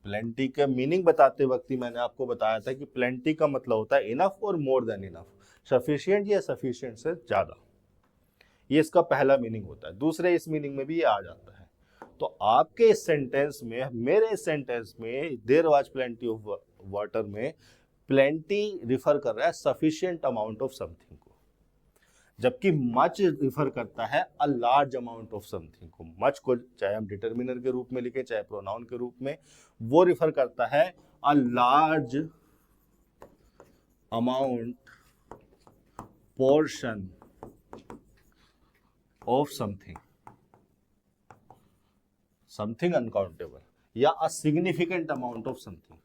A: Plenty का मीनिंग बताते वक्त ही मैंने आपको बताया था कि प्लेंटी का मतलब होता है इनफ और मोर देन इनफ, सफिशिएंट या सफिशिएंट से ज्यादा। ये इसका पहला मीनिंग होता है। दूसरे इस मीनिंग में भी ये आ जाता है। तो आपके इस सेंटेंस में, मेरे इस सेंटेंस में there was plenty of water में प्लेंटी रिफर कर रहा है सफिशिएंट अमाउंट ऑफ समथिंग को, जबकि मच रिफर करता है a large amount of something को। मच को चाहे हम डिटर्मिनर के रूप में लिखें चाहे प्रोनाउन के रूप में, वो रिफर करता है a large amount, portion of something. Something uncountable या a significant amount of something,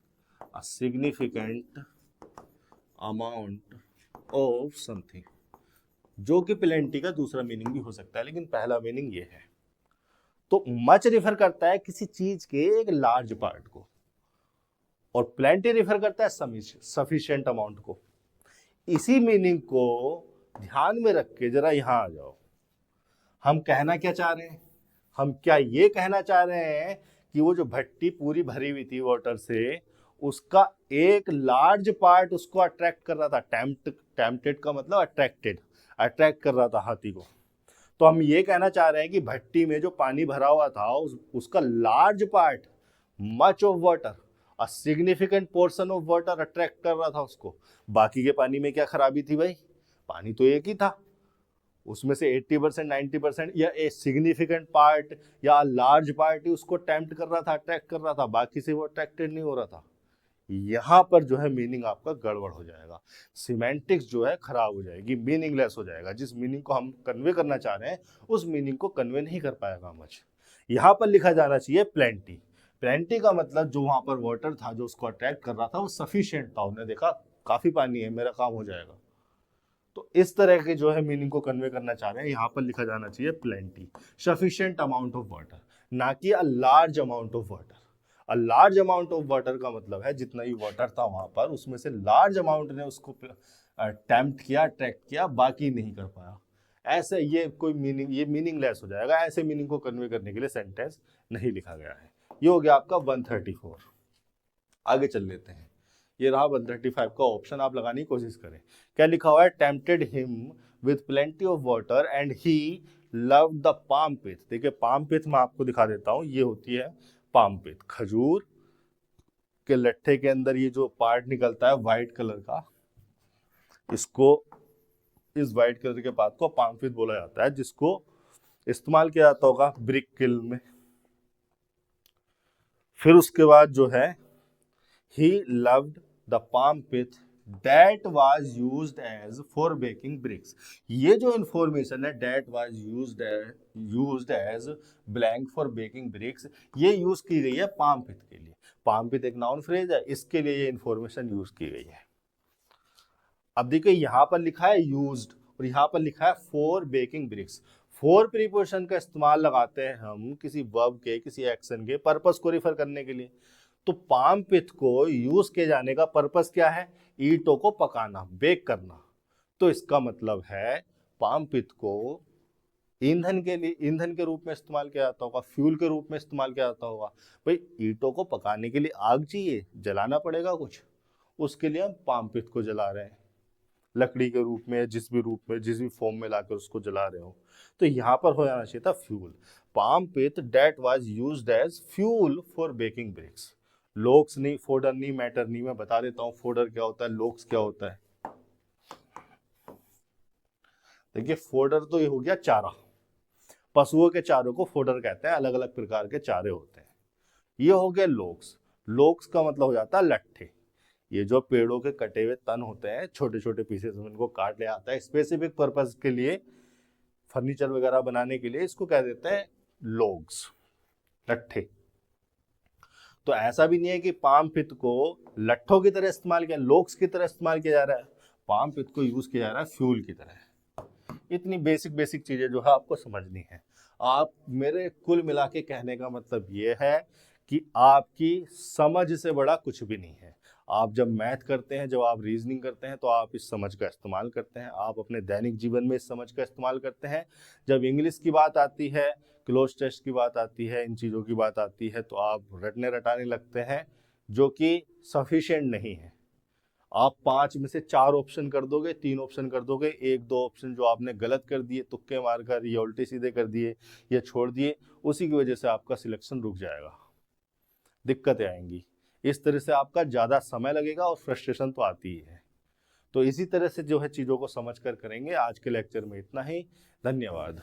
A: a significant amount of something, जो कि प्लेंटी का दूसरा मीनिंग भी हो सकता है, लेकिन पहला मीनिंग ये है। तो मच रिफर करता है किसी चीज के एक लार्ज पार्ट को, और प्लेंटी रिफर करता है सफिशिएंट अमाउंट को। इसी मीनिंग को ध्यान में रख के जरा यहां आ जाओ। हम कहना क्या चाह रहे हैं? हम क्या ये कहना चाह रहे हैं कि वो जो भट्टी पूरी भरी हुई थी वाटर से, उसका एक लार्ज पार्ट उसको अट्रैक्ट कर रहा था। टेम्प्टेड का मतलब अट्रैक्टेड, अट्रैक्ट कर रहा था हाथी को। तो हम ये कहना चाह रहे हैं कि भट्टी में जो पानी भरा हुआ था उसका large part, much of water, a significant portion of water attract कर रहा था उसको। बाकी के पानी में क्या खराबी थी भाई? पानी तो एक ही था, उसमें से 80% 90% या ए सिग्निफिकेंट पार्ट या लार्ज पार्ट ही उसको टेम्प्ट कर रहा था, अट्रैक्ट कर रहा था, बाकी से वो अट्रैक्टेड नहीं हो रहा था। यहां पर जो है मीनिंग आपका गड़बड़ हो जाएगा, सिमेंटिक्स जो है खराब हो जाएगी, मीनिंगलेस हो जाएगा। जिस मीनिंग को हम कन्वे करना चाह रहे हैं उस मीनिंग को कन्वे नहीं कर पाएगा मच। यहां पर लिखा जाना चाहिए प्लेंटी। प्लेंटी का मतलब जो वहां पर वाटर था जो उसको अट्रैक्ट कर रहा था वो सफिशिएंट था, उन्होंने देखा काफी पानी है, मेरा काम हो जाएगा। तो इस तरह के जो है मीनिंग को कन्वे करना चाह रहे हैं, यहां पर लिखा जाना चाहिए plenty, sufficient amount of water, ना कि अ large amount of water. A large amount of water का मतलब है जितना ही वाटर था वहां पर उसमें से लार्ज अमाउंट ने उसको टेम्प्ट किया, अट्रैक्ट किया, बाकी नहीं कर पाया। ऐसे ये कोई मीनिंग, ये मीनिंगलेस हो जाएगा। ऐसे मीनिंग को कन्वे करने के लिए सेंटेंस नहीं लिखा गया है। ये हो गया आपका 134। आगे चल लेते हैं। ये रहा 135 का ऑप्शन, आप लगाने की कोशिश करें। क्या लिखा हुआ है? Tempted him with plenty of water and he loved the palm pith. देखिए पाम पिथ मैं आपको दिखा देता हूं, ये होती है पाम पिथ। खजूर के लट्ठे के अंदर ये जो पार्ट निकलता है व्हाइट कलर का, इसको, इस व्हाइट कलर के पार्ट को पाम पिथ बोला जाता है, जिसको इस्तेमाल किया जाता होगा ब्रिक किल में। फिर उसके बाद जो है he loved the palm pith that was used as for baking bricks। ये जो इंफॉर्मेशन है that was used as blank for baking bricks, ये यूज की गई है पाम पिथ के लिए। पाम पिथ एक नाउन फ्रेज है, इसके लिए ये इंफॉर्मेशन यूज की गई है। अब देखिए यहां पर लिखा है यूज्ड और यहां पर लिखा है for baking bricks. For preposition का इस्तेमाल लगाते हैं हम किसी वर्ब के, किसी एक्शन के पर्पस को रिफर करने के लिए। तो पाम पिथ को यूज किए जाने का पर्पस क्या है? ईंटों को पकाना, बेक करना। तो इसका मतलब है पाम पिथ को ईंधन के लिए, ईंधन के रूप में इस्तेमाल किया जाता होगा, फ्यूल के रूप में इस्तेमाल किया जाता होगा। भाई ईंटों को पकाने के लिए आग चाहिए, जलाना पड़ेगा कुछ, उसके लिए हम पाम पिथ को जला रहे हैं, लकड़ी के रूप में, जिस भी रूप में, जिस भी फॉर्म में लाकर उसको जला रहे हो। तो यहाँ पर हो जाना चाहिए था fuel. Palm pith that was used as fuel for baking bricks. Logs नहीं, फोडर नहीं, मैटर नहीं, मैं बता देता हूं फोडर क्या होता है, लोक्स क्या होता है। देखिए फोडर तो ये हो गया चारा, पशुओं के चारों को फोडर कहते हैं, अलग अलग प्रकार के चारे होते हैं। ये हो गया लोक्स। लोक्स का मतलब हो जाता है लट्ठे। ये जो पेड़ों के कटे हुए तन होते हैं, छोटे छोटे पीसेस में इनको काट लिया जाता है स्पेसिफिक पर्पस के लिए, फर्नीचर वगैरह बनाने के लिए, इसको कह देते हैं लोग्स, लट्ठे। तो ऐसा भी नहीं है कि पाम पिथ को लट्ठों की तरह इस्तेमाल किया, लोग्स की तरह इस्तेमाल किया जा रहा है। पाम पिथ को यूज किया जा रहा है फ्यूल की तरह। इतनी बेसिक बेसिक चीजें जो है आपको समझनी है। आप, मेरे कुल मिला के कहने का मतलब ये है कि आपकी समझ से बड़ा कुछ भी नहीं है। आप जब मैथ करते हैं, जब आप रीजनिंग करते हैं, तो आप इस समझ का इस्तेमाल करते हैं, आप अपने दैनिक जीवन में इस समझ का इस्तेमाल करते हैं। जब इंग्लिश की बात आती है, क्लोज टेस्ट की बात आती है, इन चीज़ों की बात आती है, तो आप रटने रटाने लगते हैं, जो कि सफिशिएंट नहीं है। आप 5 में से 4 ऑप्शन कर दोगे, 3 ऑप्शन कर दोगे, 1-2 ऑप्शन जो आपने गलत कर दिए, तुक्के मारकर या उल्टे सीधे कर दिए या छोड़ दिए, उसी की वजह से आपका सिलेक्शन रुक जाएगा, दिक्कतें आएंगी। इस तरह से आपका ज़्यादा समय लगेगा और फ्रस्ट्रेशन तो आती ही है। तो इसी तरह से जो है चीज़ों को समझ कर करेंगे। आज के लेक्चर में इतना ही, धन्यवाद।